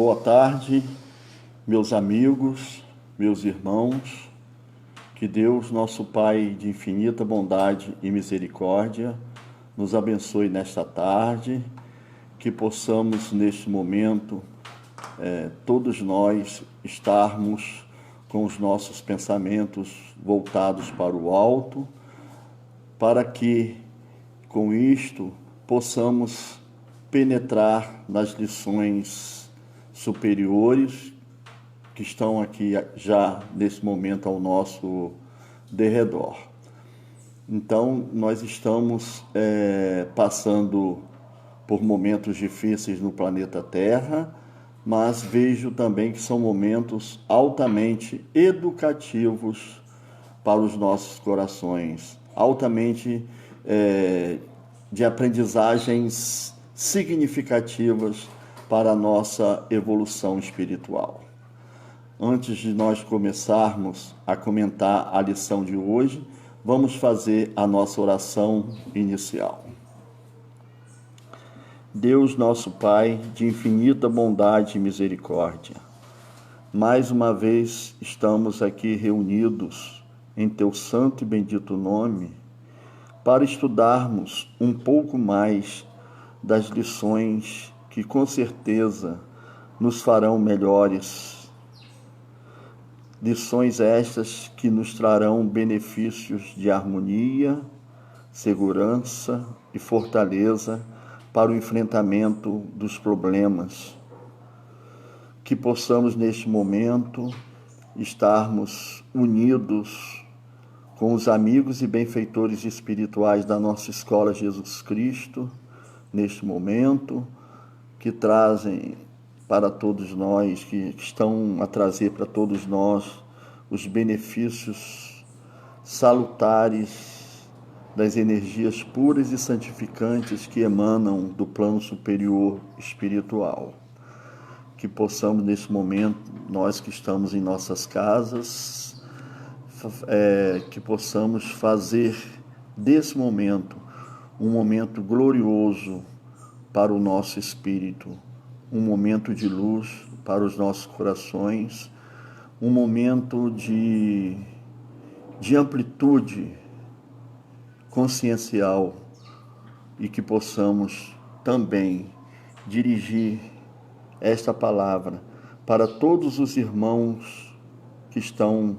Boa tarde, meus amigos, meus irmãos. Que Deus, nosso Pai de infinita bondade e misericórdia, nos abençoe nesta tarde, que possamos neste momento, todos nós, estarmos com os nossos pensamentos voltados para o alto, para que, com isto, possamos penetrar nas lições superiores que estão aqui já nesse momento ao nosso derredor. Então, nós estamos passando por momentos difíceis no planeta Terra, mas vejo também que são momentos altamente educativos para os nossos corações, altamente de aprendizagens significativas para a nossa evolução espiritual. Antes de nós começarmos a comentar a lição de hoje, vamos fazer a nossa oração inicial. Deus, nosso Pai, de infinita bondade e misericórdia, mais uma vez estamos aqui reunidos em Teu santo e bendito nome para estudarmos um pouco mais das lições que com certeza nos farão melhores. Lições estas que nos trarão benefícios de harmonia, segurança e fortaleza para o enfrentamento dos problemas. Que possamos neste momento estarmos unidos com os amigos e benfeitores espirituais da nossa Escola Jesus Cristo, neste momento, que trazem para todos nós, que estão a trazer para todos nós os benefícios salutares das energias puras e santificantes que emanam do plano superior espiritual. Que possamos nesse momento, nós que estamos em nossas casas, que possamos fazer desse momento um momento glorioso para o nosso espírito, um momento de luz para os nossos corações, um momento de amplitude consciencial, e que possamos também dirigir esta palavra para todos os irmãos que estão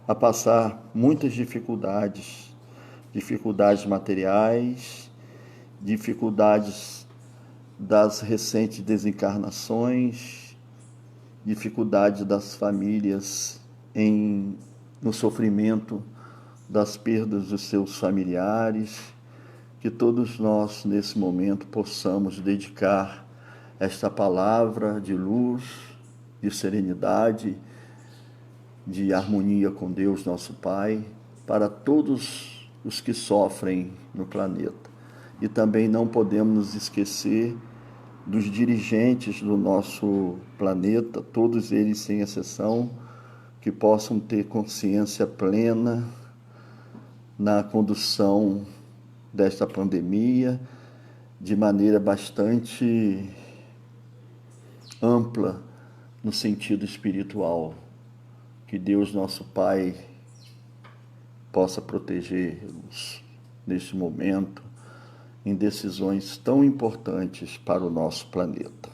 a passar muitas dificuldades materiais, dificuldades das recentes desencarnações, dificuldade das famílias no sofrimento das perdas dos seus familiares. Que todos nós, nesse momento, possamos dedicar esta palavra de luz, de serenidade, de harmonia com Deus, nosso Pai, para todos os que sofrem no planeta. E também não podemos nos esquecer dos dirigentes do nosso planeta, todos eles sem exceção, que possam ter consciência plena na condução desta pandemia, de maneira bastante ampla no sentido espiritual. Que Deus, nosso Pai, possa protegê-los neste momento, em decisões tão importantes para o nosso planeta.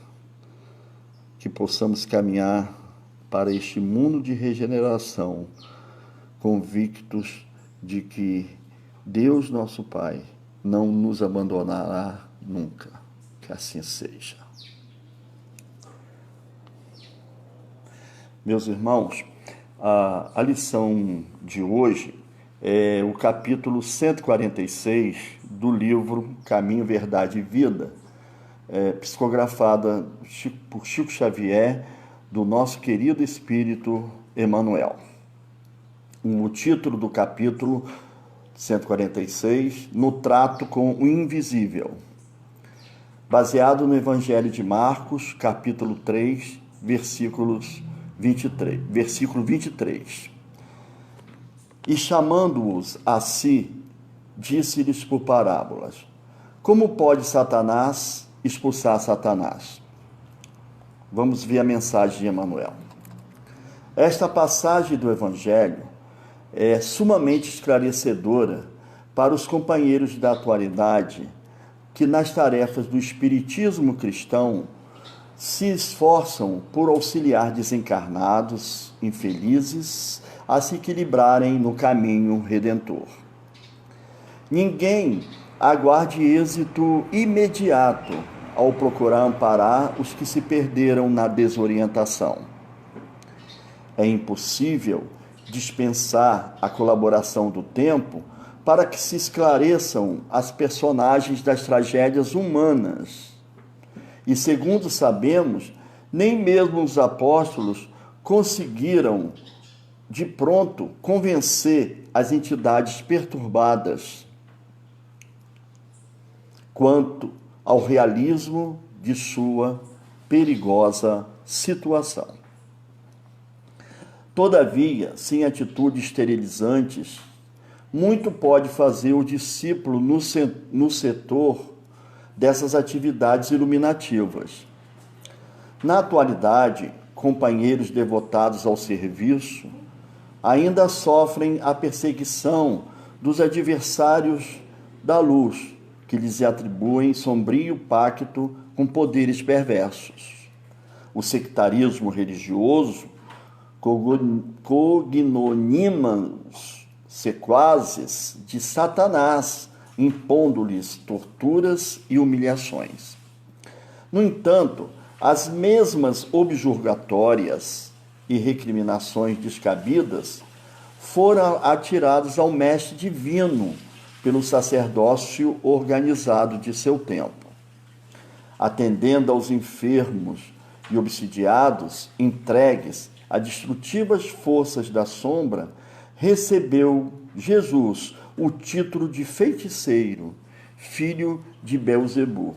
Que possamos caminhar para este mundo de regeneração, convictos de que Deus, nosso Pai, não nos abandonará nunca. Que assim seja. Meus irmãos, a lição de hoje é o capítulo 146 do livro Caminho, Verdade e Vida, psicografada por Chico Xavier, do nosso querido Espírito Emmanuel. O título do capítulo 146, No Trato com o Invisível, baseado no Evangelho de Marcos, capítulo 3, versículo 23. E chamando-os a si, disse-lhes por parábolas: Como pode Satanás expulsar Satanás? Vamos ver a mensagem de Emmanuel. Esta passagem do Evangelho é sumamente esclarecedora para os companheiros da atualidade que, nas tarefas do espiritismo cristão, se esforçam por auxiliar desencarnados, infelizes, a se equilibrarem no caminho redentor. Ninguém aguarde êxito imediato ao procurar amparar os que se perderam na desorientação. É impossível dispensar a colaboração do tempo para que se esclareçam as personagens das tragédias humanas. E, segundo sabemos, nem mesmo os apóstolos conseguiram, de pronto, convencer as entidades perturbadas quanto ao realismo de sua perigosa situação. Todavia, sem atitudes esterilizantes, muito pode fazer o discípulo no setor dessas atividades iluminativas. Na atualidade, companheiros devotados ao serviço ainda sofrem a perseguição dos adversários da luz, que lhes atribuem sombrio pacto com poderes perversos. O sectarismo religioso, cognomímos sequazes de Satanás, impondo-lhes torturas e humilhações. No entanto, as mesmas objurgatórias e recriminações descabidas foram atiradas ao mestre divino pelo sacerdócio organizado de seu tempo. Atendendo aos enfermos e obsidiados, entregues a destrutivas forças da sombra, recebeu Jesus o título de feiticeiro, filho de Belzebu.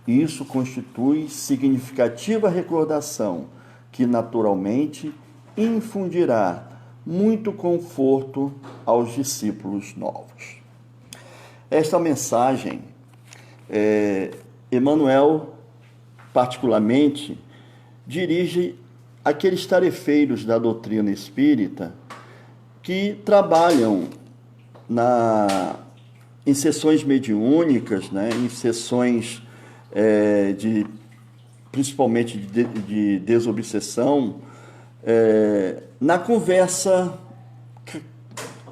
Isso constitui significativa recordação que, naturalmente, infundirá muito conforto aos discípulos novos. Esta mensagem, Emmanuel, particularmente, dirige àqueles tarefeiros da doutrina espírita que trabalham em sessões mediúnicas, né, em sessões principalmente de desobsessão, na conversa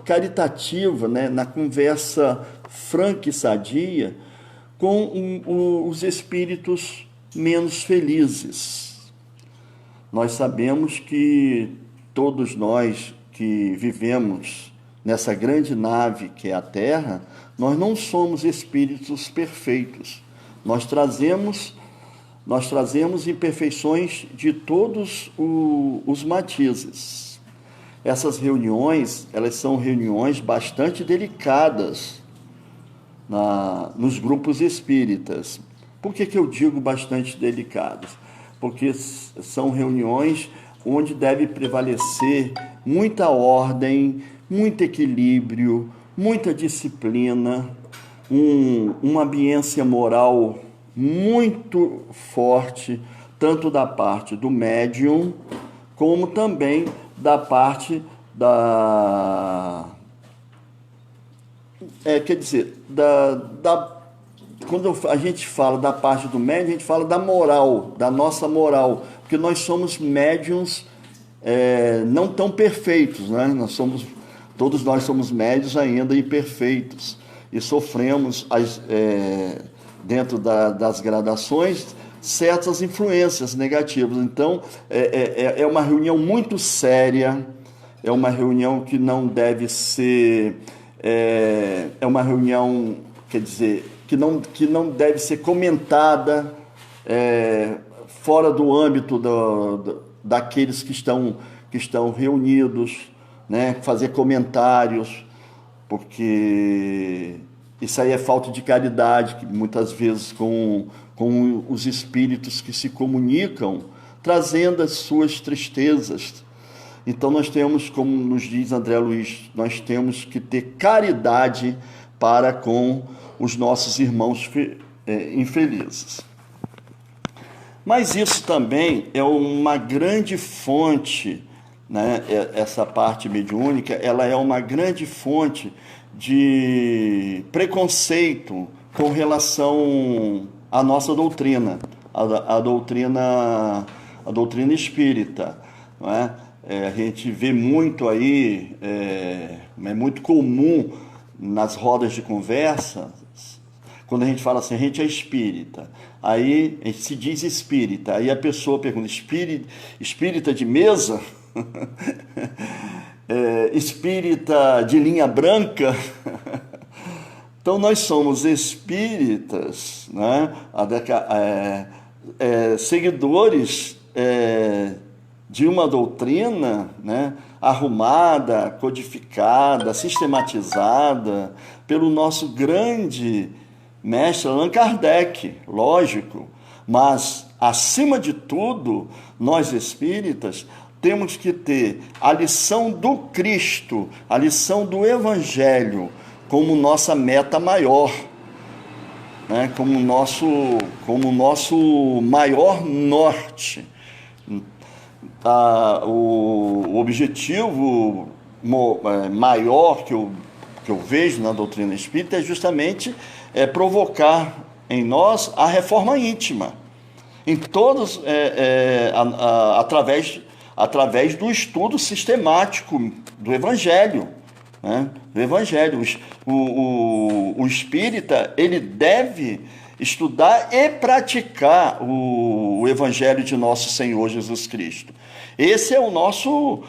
caritativa, né, na conversa franca e sadia com os espíritos menos felizes. Nós sabemos que todos nós que vivemos nessa grande nave que é a Terra, nós não somos espíritos perfeitos. Nós trazemos imperfeições de todos os matizes. Essas reuniões, elas são reuniões bastante delicadas nos grupos espíritas. Por que eu digo bastante delicadas? Porque são reuniões onde deve prevalecer muita ordem, muito equilíbrio, muita disciplina, uma ambiência moral muito forte, tanto da parte do médium, como também da parte quando a gente fala da parte do médium, a gente fala da moral, da nossa moral, porque nós somos médiums não tão perfeitos, né? Todos nós somos médios ainda imperfeitos e sofremos, dentro das gradações, certas influências negativas. Então, é uma reunião muito séria, é uma reunião que não deve ser... É uma reunião, quer dizer, que não deve ser comentada fora do âmbito daqueles que estão reunidos, né? Fazer comentários, porque isso aí é falta de caridade, que muitas vezes com os espíritos que se comunicam, trazendo as suas tristezas. Então nós temos, como nos diz André Luiz, nós temos que ter caridade para com os nossos irmãos infelizes. Mas isso também é uma grande fonte, né? Essa parte mediúnica, ela é uma grande fonte de preconceito com relação à nossa doutrina, a doutrina espírita, não é? A gente vê muito aí, é muito comum nas rodas de conversa, quando a gente fala assim, a gente é espírita, aí a gente se diz espírita, aí a pessoa pergunta, espírita de mesa? Espírita de linha branca? Então nós somos espíritas, né? Seguidores de uma doutrina, né? Arrumada, codificada, sistematizada pelo nosso grande mestre Allan Kardec, lógico, mas acima de tudo, nós espíritas temos que ter a lição do Cristo, a lição do Evangelho como nossa meta maior, né? Como nosso maior norte. O objetivo maior que eu vejo na doutrina espírita é justamente provocar em nós a reforma íntima, em todos, através do estudo sistemático do Evangelho, né? Do Evangelho. O espírita, ele deve estudar e praticar o Evangelho de nosso Senhor Jesus Cristo. Esse é o nosso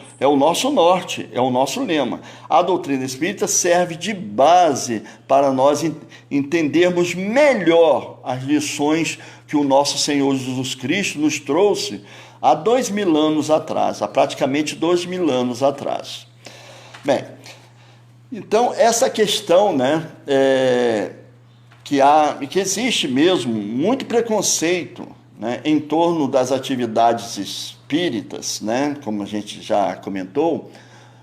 norte, é o nosso lema. A doutrina espírita serve de base para nós entendermos melhor as lições que o nosso Senhor Jesus Cristo nos trouxe há 2000 anos atrás, há praticamente 2000 anos atrás. Bem, então essa questão, né, que existe mesmo muito preconceito, né, em torno das atividades espíritas, né, como a gente já comentou,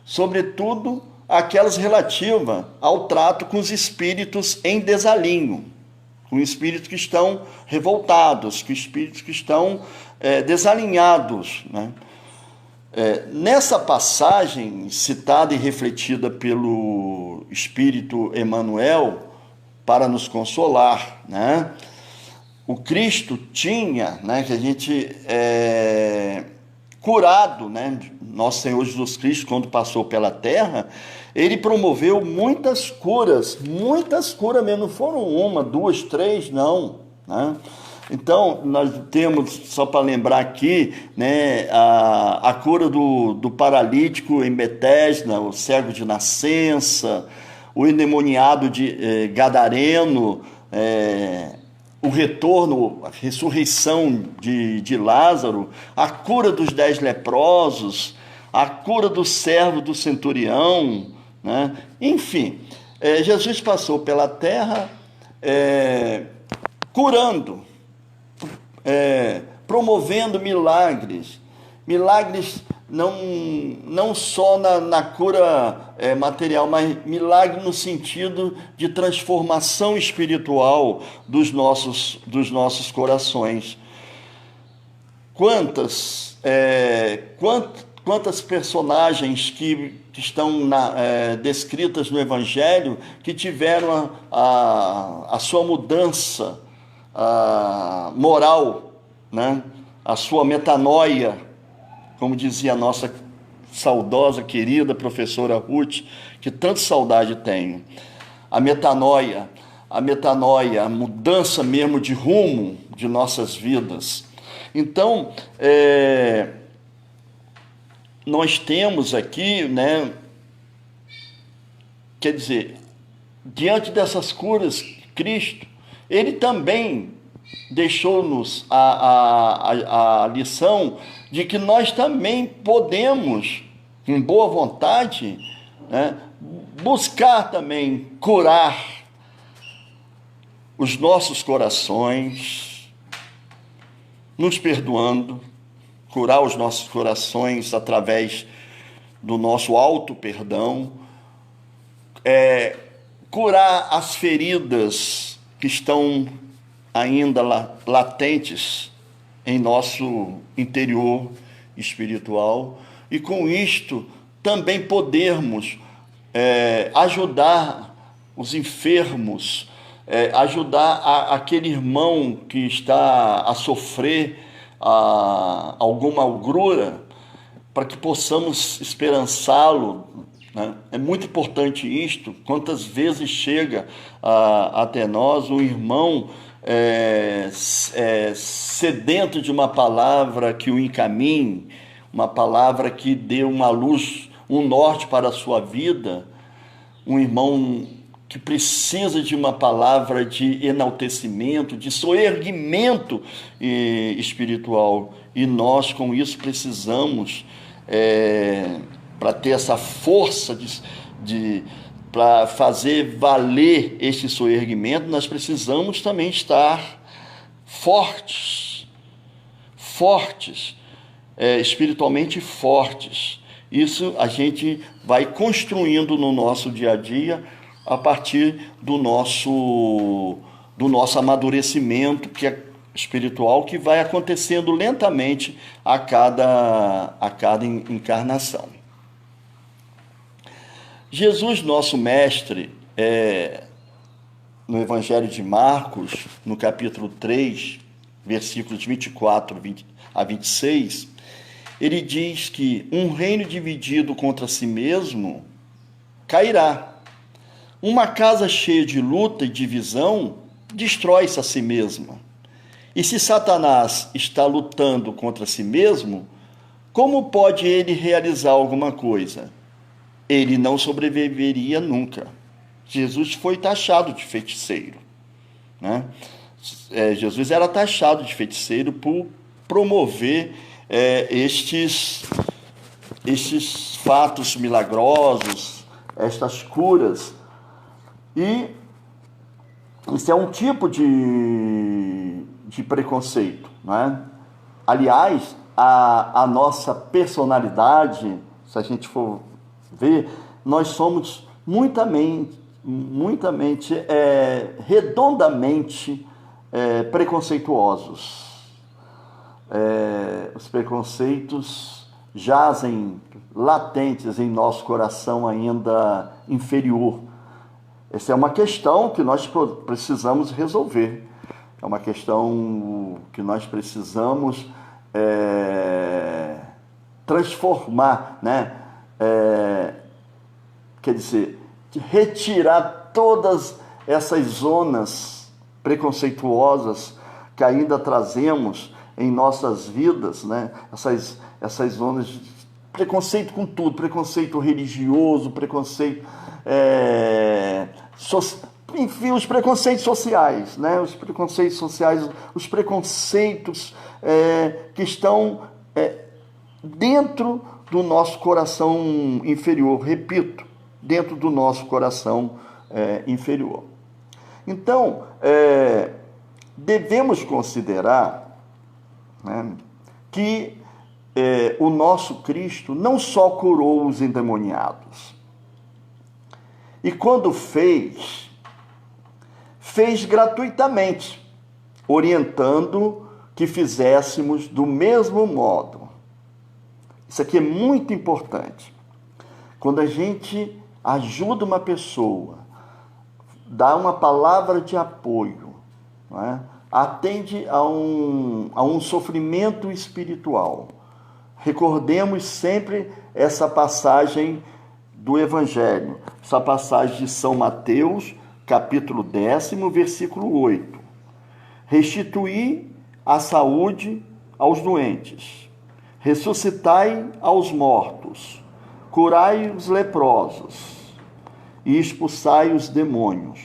sobretudo aquelas relativas ao trato com os espíritos em desalinho, com espíritos que estão revoltados, com espíritos que estão desalinhados, né? Nessa passagem citada e refletida pelo Espírito Emmanuel para nos consolar, né? O Cristo tinha, né, que a gente curado, né? Nosso Senhor Jesus Cristo, quando passou pela terra, ele promoveu muitas curas mesmo, não foram uma, duas, três, não, né? Então, nós temos, só para lembrar aqui, né, a cura do paralítico em Betesda, o cego de nascença, o endemoniado de Gadareno, o retorno, a ressurreição de Lázaro, a cura dos 10 leprosos, a cura do servo do centurião, né? Enfim, Jesus passou pela terra curando, promovendo milagres não só na cura material, mas milagre no sentido de transformação espiritual dos nossos corações. Quantas personagens que estão descritas no Evangelho que tiveram a sua mudança moral, né? A sua metanoia, como dizia a nossa saudosa, querida professora Ruth, que tanta saudade tenho. A metanoia, a mudança mesmo de rumo de nossas vidas. Então, nós temos aqui, né, quer dizer, diante dessas curas, Cristo, ele também deixou-nos a lição de que nós também podemos, em boa vontade, né, buscar também curar os nossos corações, nos perdoando, curar os nossos corações através do nosso auto-perdão, curar as feridas que estão ainda latentes em nosso interior espiritual e com isto também podermos ajudar os enfermos, ajudar aquele irmão que está a sofrer alguma agrura, para que possamos esperançá-lo, né? É muito importante isto. Quantas vezes chega até nós um irmão sedento de uma palavra que o encaminhe, uma palavra que dê uma luz, um norte para a sua vida, um irmão que precisa de uma palavra de enaltecimento, de soerguimento espiritual. E nós, com isso, precisamos, para ter essa força para fazer valer este soerguimento, nós precisamos também estar fortes, espiritualmente fortes. Isso a gente vai construindo no nosso dia a dia, a partir do nosso amadurecimento espiritual, que vai acontecendo lentamente a cada encarnação. Jesus, nosso mestre, no Evangelho de Marcos, no capítulo 3, versículos 24 a 26, ele diz que um reino dividido contra si mesmo cairá. Uma casa cheia de luta e divisão destrói-se a si mesma. E se Satanás está lutando contra si mesmo, como pode ele realizar alguma coisa? Ele não sobreviveria nunca. Jesus foi taxado de feiticeiro, né? Jesus era taxado de feiticeiro por promover estes fatos milagrosos, estas curas. E isso é um tipo de preconceito, não é? Aliás, a nossa personalidade, se a gente for ver, nós somos redondamente preconceituosos. Os preconceitos jazem latentes em nosso coração ainda inferior. Essa é uma questão que nós precisamos resolver. É uma questão que nós precisamos transformar, né? Quer dizer, retirar todas essas zonas preconceituosas que ainda trazemos em nossas vidas, né? Essas zonas de preconceito com tudo, preconceito religioso, preconceito... enfim, os preconceitos sociais, né? Os preconceitos sociais, os preconceitos que estão dentro do nosso coração inferior, repito, dentro do nosso coração inferior. Então, devemos considerar, né, que o nosso Cristo não só curou os endemoniados, e quando fez gratuitamente, orientando que fizéssemos do mesmo modo. Isso aqui é muito importante. Quando a gente ajuda uma pessoa, dá uma palavra de apoio, não é? Atende a um sofrimento espiritual. Recordemos sempre essa passagem do Evangelho, essa passagem de São Mateus, capítulo 10, versículo 8. Restituí a saúde aos doentes, ressuscitai aos mortos, curai os leprosos e expulsai os demônios.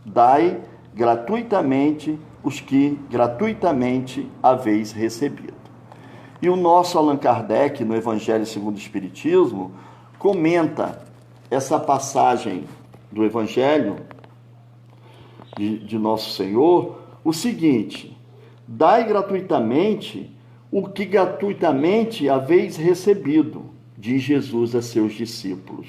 Dai gratuitamente os que gratuitamente haveis recebido. E o nosso Allan Kardec, no Evangelho segundo o Espiritismo, comenta essa passagem do Evangelho de Nosso Senhor, o seguinte: dai gratuitamente o que gratuitamente haveis recebido, diz Jesus a seus discípulos.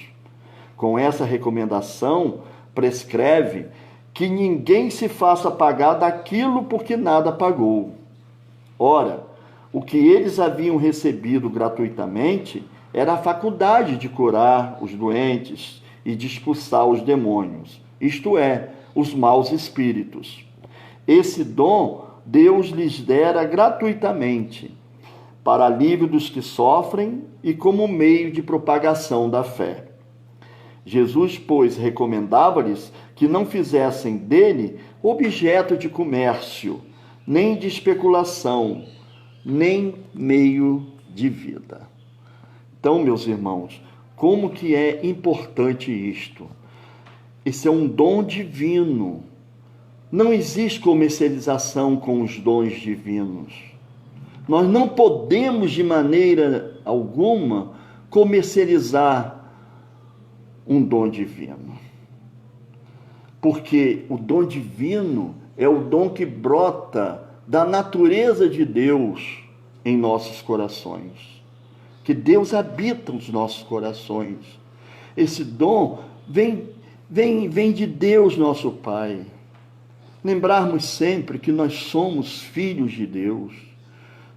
Com essa recomendação, prescreve que ninguém se faça pagar daquilo por que nada pagou. Ora, O que eles haviam recebido gratuitamente era a faculdade de curar os doentes e de expulsar os demônios, isto é, os maus espíritos. Esse dom Deus lhes dera gratuitamente, para alívio dos que sofrem e como meio de propagação da fé. Jesus, pois, recomendava-lhes que não fizessem dele objeto de comércio, nem de especulação, nem meio de vida. Então, meus irmãos, como que é importante isto? Esse é um dom divino. Não existe comercialização com os dons divinos. Nós não podemos, de maneira alguma, comercializar um dom divino. Porque o dom divino é o dom que brota da natureza de Deus em nossos corações. Que Deus habita os nossos corações. Esse dom vem de Deus, nosso Pai. Lembrarmos sempre que nós somos filhos de Deus.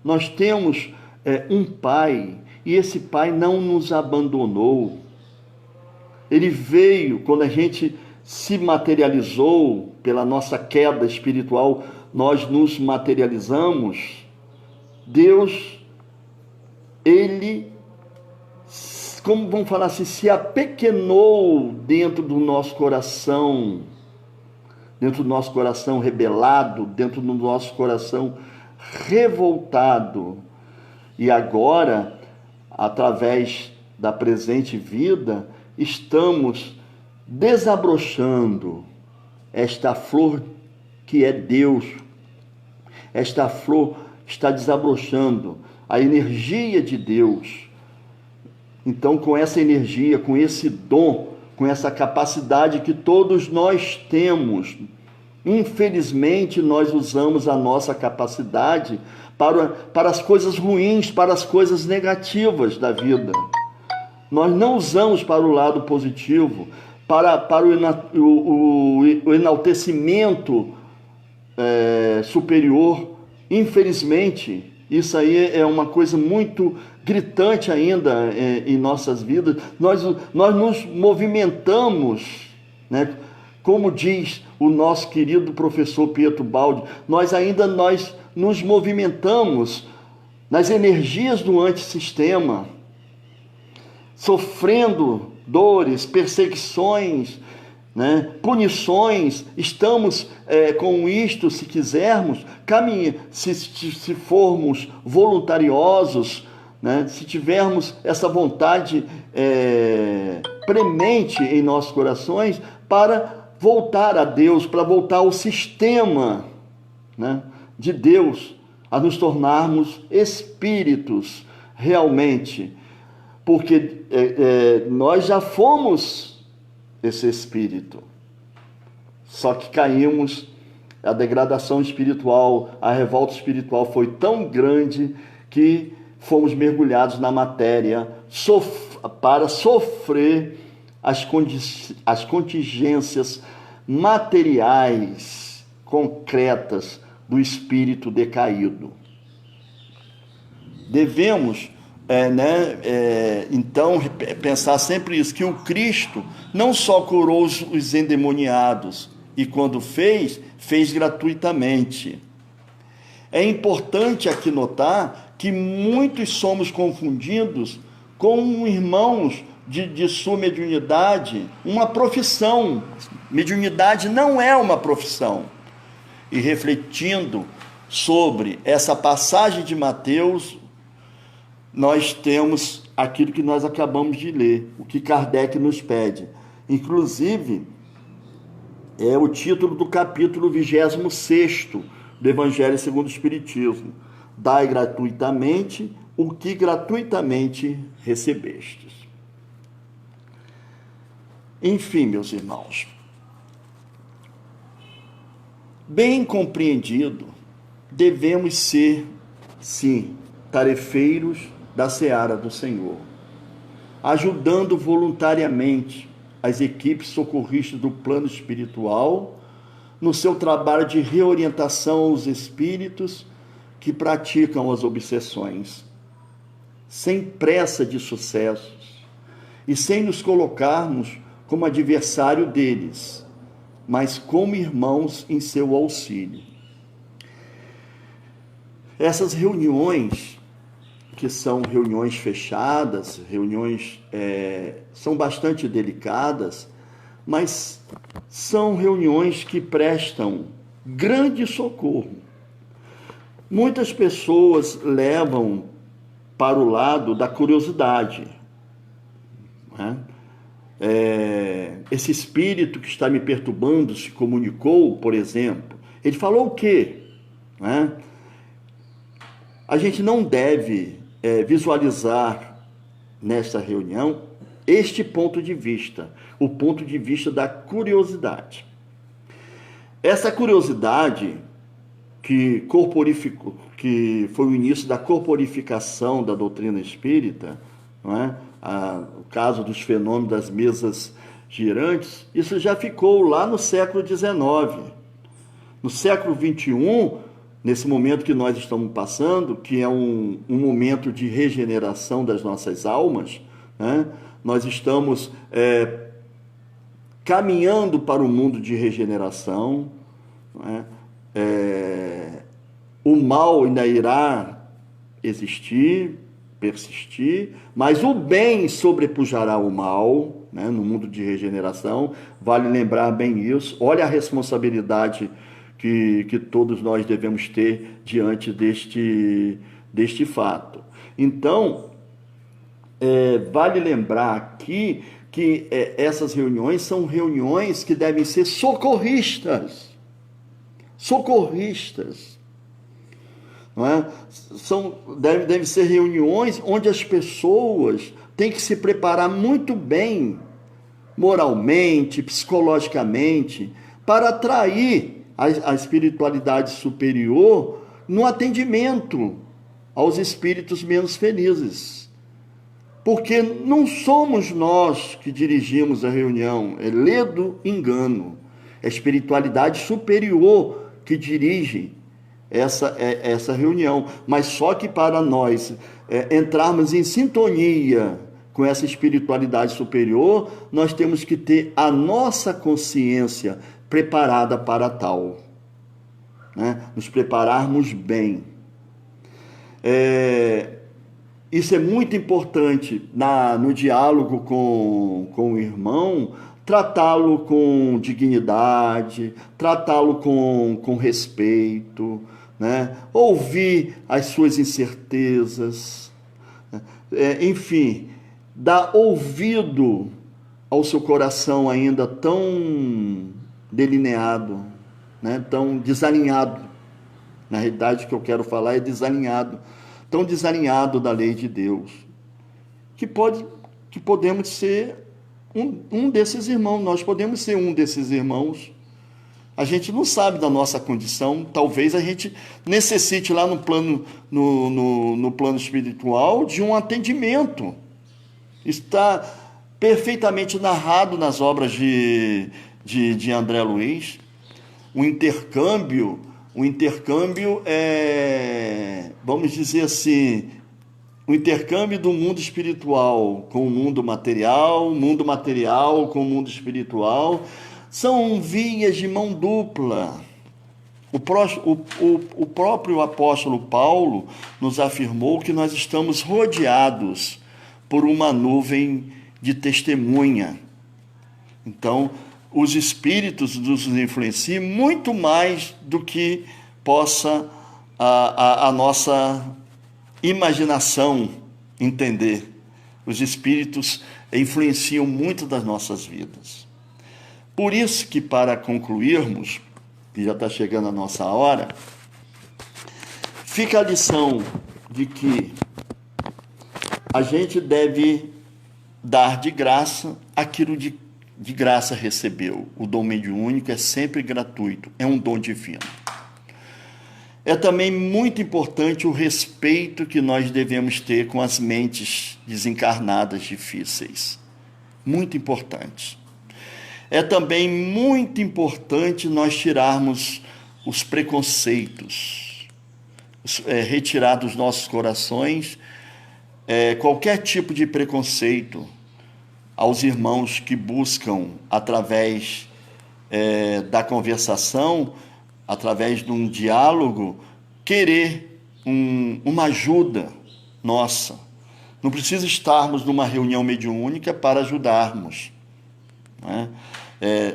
Nós temos um Pai, e esse Pai não nos abandonou. Ele veio, quando a gente se materializou pela nossa queda espiritual, nós nos materializamos. Deus, Ele, como vamos falar assim, se apequenou dentro do nosso coração rebelado, dentro do nosso coração revoltado. E agora, através da presente vida, estamos desabrochando esta flor que é Deus. Esta flor está desabrochando a energia de Deus. Então, com essa energia, com esse dom, com essa capacidade que todos nós temos, infelizmente nós usamos a nossa capacidade para as coisas ruins, para as coisas negativas da vida. Nós não usamos para o lado positivo, para o enaltecimento superior. Infelizmente, isso aí é uma coisa muito gritante ainda em nossas vidas. Nós nos movimentamos, né? Como diz o nosso querido professor Pietro Baldi, nós nos movimentamos nas energias do antissistema, sofrendo dores, perseguições, né, punições. Estamos com isto, se quisermos, se formos voluntariosos, né, se tivermos essa vontade premente em nossos corações para voltar a Deus, para voltar ao sistema, né, de Deus, a nos tornarmos espíritos realmente, porque nós já fomos esse espírito, só que caímos, a degradação espiritual, a revolta espiritual foi tão grande que fomos mergulhados na matéria para sofrer as contingências materiais concretas do espírito decaído. Devemos então pensar sempre isso, que o Cristo não só curou os endemoniados, e quando fez gratuitamente. É importante aqui notar que muitos somos confundidos com irmãos de sua mediunidade, uma profissão. Mediunidade não é uma profissão. E refletindo sobre essa passagem de Mateus, nós temos aquilo que nós acabamos de ler, o que Kardec nos pede. Inclusive, é o título do capítulo 26º do Evangelho segundo o Espiritismo. Dai gratuitamente o que gratuitamente recebestes. Enfim, meus irmãos, bem compreendido, devemos ser, sim, tarefeiros da seara do Senhor, ajudando voluntariamente as equipes socorristas do plano espiritual no seu trabalho de reorientação aos espíritos que praticam as obsessões, sem pressa de sucessos e sem nos colocarmos como adversário deles, mas como irmãos em seu auxílio. Essas reuniões, que são reuniões fechadas, reuniões são bastante delicadas, mas são reuniões que prestam grande socorro. Muitas pessoas levam para o lado da curiosidade, né? Esse espírito que está me perturbando se comunicou, por exemplo. Ele falou o quê? Né? A gente não deve visualizar nesta reunião este ponto de vista, o ponto de vista da curiosidade. Essa curiosidade que foi o início da corporificação da doutrina espírita, não é? O caso dos fenômenos das mesas girantes, isso já ficou lá no século XIX. No século XXI, nesse momento que nós estamos passando, que é um momento de regeneração das nossas almas, né? Nós estamos caminhando para o mundo de regeneração, né? O mal ainda irá existir, persistir, mas o bem sobrepujará o mal, né? No mundo de regeneração. Vale lembrar bem isso. Olha a responsabilidade que todos nós devemos ter diante deste fato. Então, vale lembrar aqui que essas reuniões são reuniões que devem ser socorristas. Não é? Devem ser reuniões onde as pessoas têm que se preparar muito bem, moralmente, psicologicamente, para atrair a espiritualidade superior no atendimento aos espíritos menos felizes. Porque não somos nós que dirigimos a reunião, é ledo engano. É a espiritualidade superior que dirige essa reunião. Mas só que para nós entrarmos em sintonia com essa espiritualidade superior, nós temos que ter a nossa consciência preparada para tal, né? Nos prepararmos bem. Isso é muito importante no diálogo com o irmão, tratá-lo com dignidade, tratá-lo com respeito, né? Ouvir as suas incertezas, enfim, dar ouvido ao seu coração ainda tão delineado, né? Tão desalinhado. Na realidade, o que eu quero falar é desalinhado, tão desalinhado da lei de Deus, que podemos ser um desses irmãos. Nós podemos ser um desses irmãos. A gente não sabe da nossa condição. Talvez a gente necessite lá no plano espiritual de um atendimento. Está perfeitamente narrado nas obras de André Luiz. O intercâmbio vamos dizer assim, o intercâmbio do mundo espiritual com o mundo material com o mundo espiritual, são vias de mão dupla. O próprio apóstolo Paulo nos afirmou que nós estamos rodeados por uma nuvem de testemunha. Então, os espíritos nos influenciam muito mais do que possa a nossa imaginação entender. Os espíritos influenciam muito das nossas vidas. Por isso que, para concluirmos, que já está chegando a nossa hora, fica a lição de que a gente deve dar de graça aquilo de graça recebeu. O dom mediúnico é sempre gratuito, é um dom divino. É também muito importante o respeito que nós devemos ter com as mentes desencarnadas difíceis. Muito importante. É também muito importante nós tirarmos os preconceitos retirar dos nossos corações qualquer tipo de preconceito aos irmãos que buscam, através da conversação, através de um diálogo, querer uma ajuda nossa. Não precisa estarmos numa reunião mediúnica para ajudarmos, né?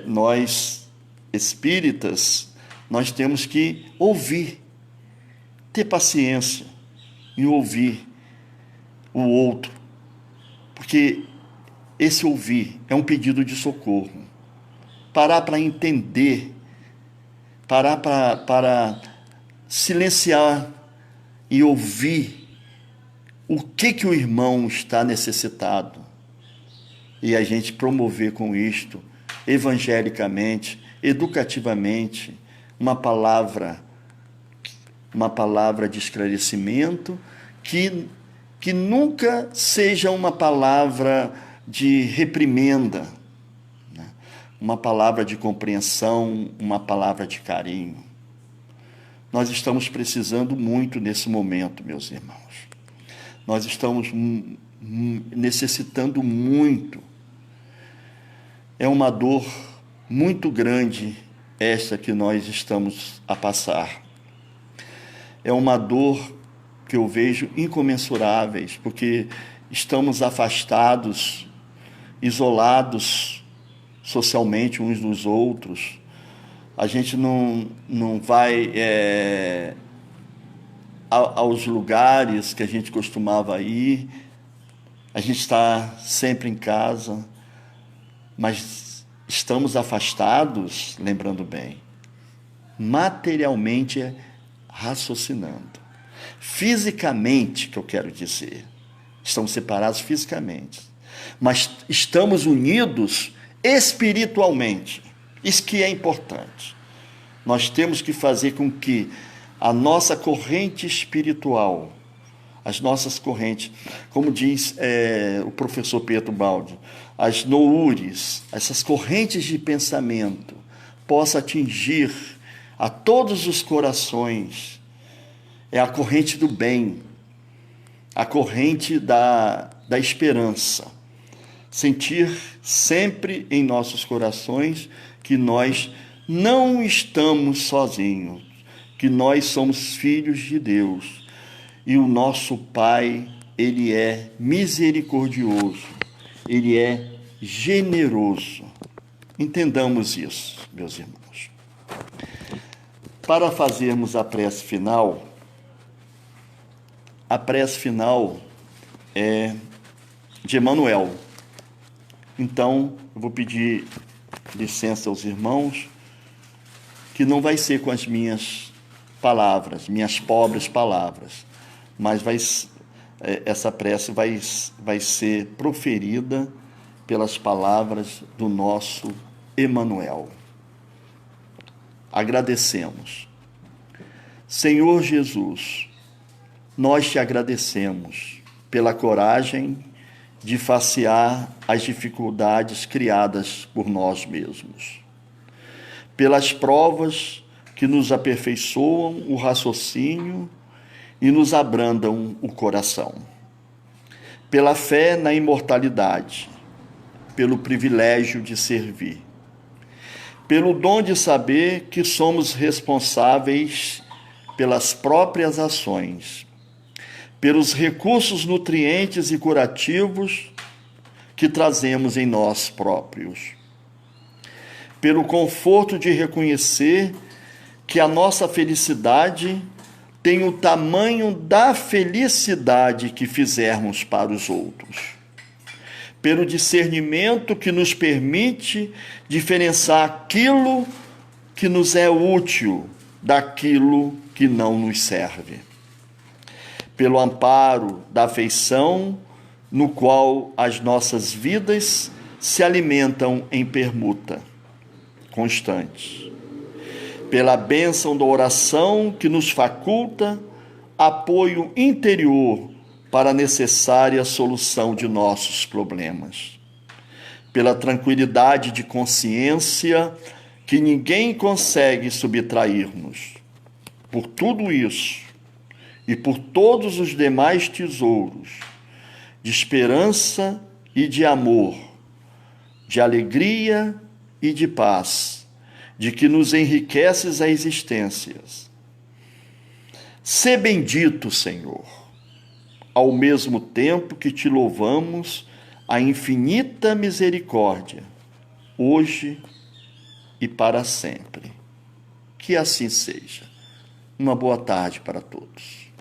Nós, espíritas, nós temos que ouvir, ter paciência em ouvir o outro, porque esse ouvir é um pedido de socorro. Parar para entender, parar para silenciar e ouvir o que o irmão está necessitado, e a gente promover com isto, evangelicamente, educativamente, uma palavra de esclarecimento, que nunca seja uma palavra de reprimenda, né? Uma palavra de compreensão, uma palavra de carinho. Nós estamos precisando muito nesse momento, meus irmãos. Nós estamos necessitando muito. É uma dor muito grande esta que nós estamos a passar. É uma dor que eu vejo incomensuráveis, porque estamos afastados, isolados socialmente uns dos outros. A gente não vai aos lugares que a gente costumava ir, a gente está sempre em casa, mas estamos afastados, lembrando bem, materialmente raciocinando. Fisicamente, que eu quero dizer, estamos separados fisicamente, mas estamos unidos espiritualmente. Isso que é importante. Nós temos que fazer com que a nossa corrente espiritual, as nossas correntes, como diz o professor Pietro Baldi, as noures, essas correntes de pensamento, possa atingir a todos os corações. É a corrente do bem, a corrente da esperança. Sentir sempre em nossos corações que nós não estamos sozinhos, que nós somos filhos de Deus. E o nosso Pai, Ele é misericordioso, Ele é generoso. Entendamos isso, meus irmãos. Para fazermos a prece final é de Emmanuel. Então, eu vou pedir licença aos irmãos, que não vai ser com as minhas palavras, minhas pobres palavras, mas essa prece vai ser proferida pelas palavras do nosso Emmanuel. Agradecemos. Senhor Jesus, nós te agradecemos pela coragem de facear as dificuldades criadas por nós mesmos, pelas provas que nos aperfeiçoam o raciocínio e nos abrandam o coração, pela fé na imortalidade, pelo privilégio de servir, pelo dom de saber que somos responsáveis pelas próprias ações, pelos recursos nutrientes e curativos que trazemos em nós próprios, pelo conforto de reconhecer que a nossa felicidade tem o tamanho da felicidade que fizermos para os outros, pelo discernimento que nos permite diferenciar aquilo que nos é útil daquilo que não nos serve, pelo amparo da afeição no qual as nossas vidas se alimentam em permuta constante, pela bênção da oração que nos faculta apoio interior para a necessária solução de nossos problemas, pela tranquilidade de consciência que ninguém consegue subtrair-nos. Por tudo isso, e por todos os demais tesouros de esperança e de amor, de alegria e de paz, de que nos enriqueces a existência. Sê bendito, Senhor, ao mesmo tempo que te louvamos a infinita misericórdia, hoje e para sempre. Que assim seja. Uma boa tarde para todos.